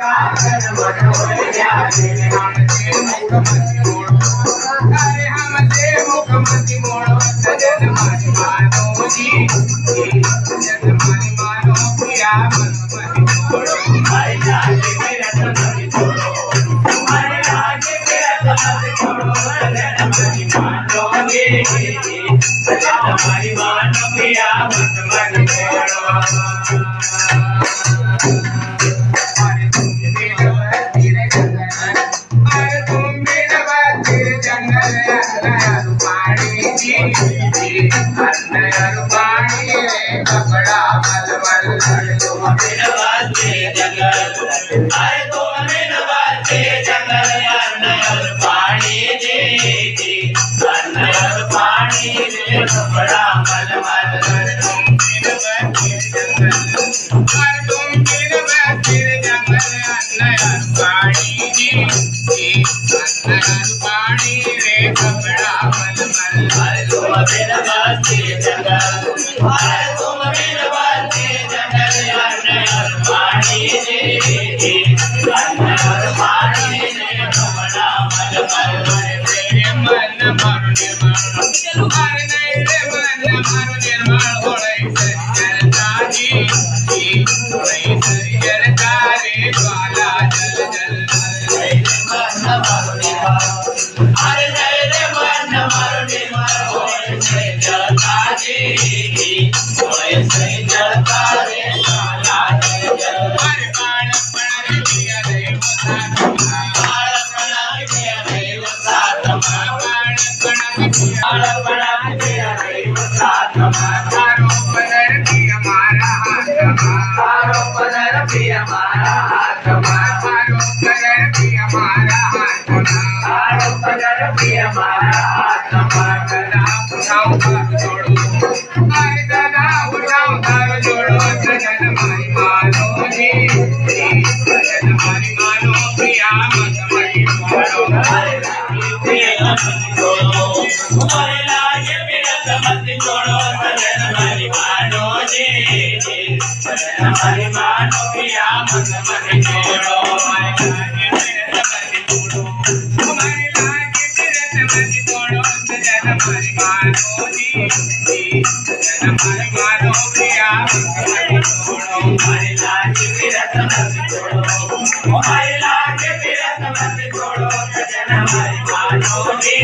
Kagan मन होया हमसे मुखमति मोड़ो अरे हमसे मुखमति मोड़ो सजन मारी मानो जी सजन मारी मानो पिया मुखमति मोड़ो हमारे लागे मेरा मति छोड़ो हमारे लागे मेरा मति छोड़ो सजन मारी मानो जी सजन मारी मानो पिया मुखमति मोड़ो कपड़ा मलमल तुम बिन बाते जंगल अरे तुम बिन बाते जंगल अन्नर पानी जी अन्नर पानी रे कपड़ा मलमल तुम बिन बाते जंगल अरे तुम बिन बाते जंगल अन्नर पानी जी अन्नर पानी रे कपड़ा मलमल अरे तुम बिन बाते जंगल अरे तुम बिन बाते जंगल अन्नर पानी जी अन्नर पानी रे कपड़ा मलमल तेरे मन मारो निर्मल अरे नहीं रे मन मारो निर्मल होले सरियरता जी होले सरियरता रे बाला जल जल तेरे मन मारो निर्मल अरे नहीं रे मन मारो निर्मल होले सरियरता जी होले सरियरता रे बाला जल जल अरे बाण बाण दिया देव सातमा बाण बाण दिया देव सातमा बाण बाण दिया देव सातमा तारो पदर भी हमारा हाथमा तारो पदर भी हमारा हाथमा तारो पदर भी हमारा हाथमा तारो पदर भी हमारा हाथमा गदा उठाओ कर जोड़ो अरे गदा उठाओ कर जोड़ो सजन मारी मानो जी सजन मारी मानो प्रिया मुखमति मोड़ो अरे प्रिया मुखमति छोड़ो अरे लागे बिरत मत छोड़ो सजन मारी मानो जी सजन मारी मानो प्रिया मुखमति छोड़ो अरे लागे बिरत मत छोड़ो हमारे लागे बिरत मत छोड़ो सजन मारी मानो जी सजन मारी मानो प्रिया मुखमति छोड़ो हमारे लागे बिरत मत छोड़ो हमारे लागे बिरत मत छोड़ो सजन मारी मानो जी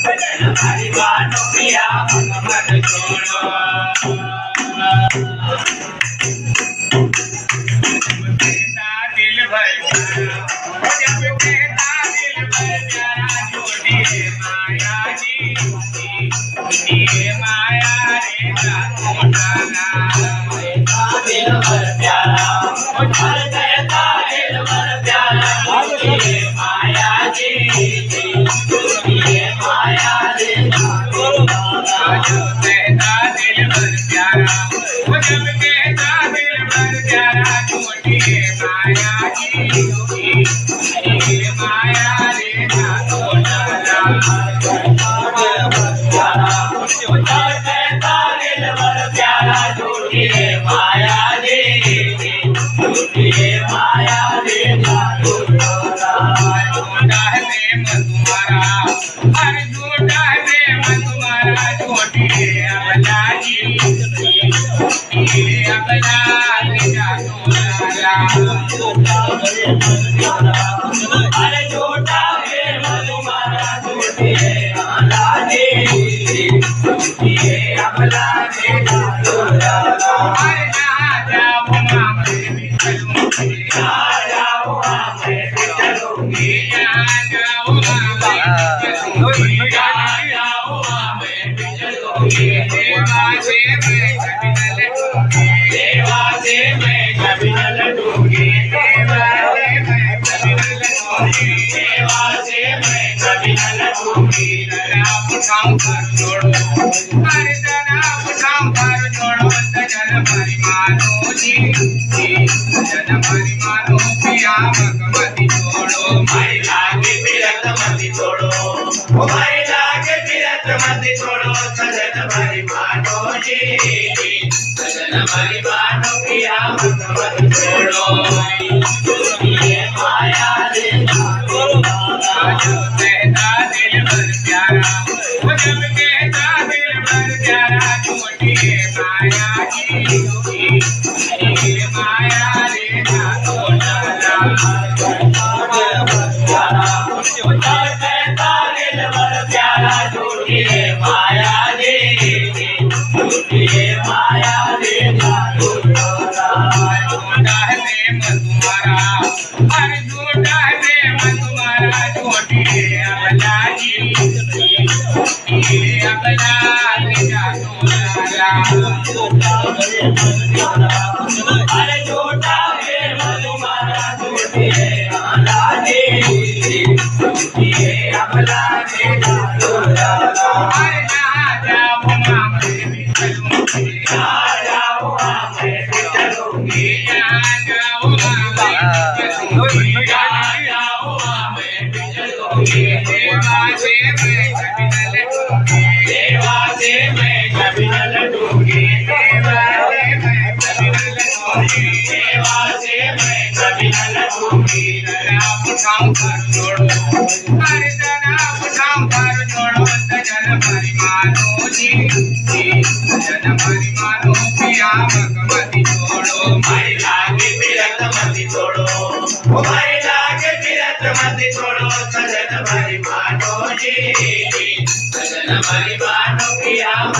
सजन मारी मानो प्रिया मुखमति छोड़ो दिल भर जब कहता दिल भर प्यारा जोड़िए माया जी जोड़िए माया रे मोटाना दिल भर प्यारा कहता दिल भर प्यारा जोड़िए माया जी जोड़िए माया रे मोटाना जब कहता दिल भर प्यारा जब कहता दिल भर प्यारा जोड़िए माया जी जोड़िए माया रे मोटाना कहता दिल भर प्यारा जोड़िए माया जी जोड़िए माया रे झूठा है प्रेम तुम्हारा अरे झूठा है प्रेम तुम्हारा जोड़िए अबला जी जोड़िए अबला रे जादूलाला अरे झूठा प्रेम तुम्हारा जोड़िए अबला जी जोड़िए अबला रे जादूलाला अरे जहाँ जाओ वहाँ मैं भी चलूंगी जहाँ जाओ वहाँ मैं भी चलूंगी जहाँ जाओ वहाँ मैं भी चलूंगी जहाँ जाओ वहाँ मैं भी चलूंगी देवा से मैं कभी न लटूंगी देवा से मैं कभी न लटूंगी देवा से मैं कभी न लटूंगी देवा से मैं कभी न लटूंगी जरा उठाऊं कर जोड़ो अरे जरा उठाऊं कर जोड़ो सजन मारी मानो जी सजन मारी मानो पिया मुखमति छोड़ो मारी लागे बिरत मत छोड़ो मारी लागे बिरत मत छोड़ो सजन मारी मानो जी सजन मारी मानो पिया मुखमति छोड़ो माया रे जब कहता दिल भर प्यारा वो जब कहता दिल भर प्यारा झूठी माया की माया रे थोड़ा माया रे माया रे झूठा है प्रेम तुम्हारा हर झूठा है प्रेम तुम्हारा झूठी अबला जी अबला जा अरे झूठा प्रेम तुम्हारा झूठी अबला जी अबला छोड़ो सजन भरी मानो जी सजन भरी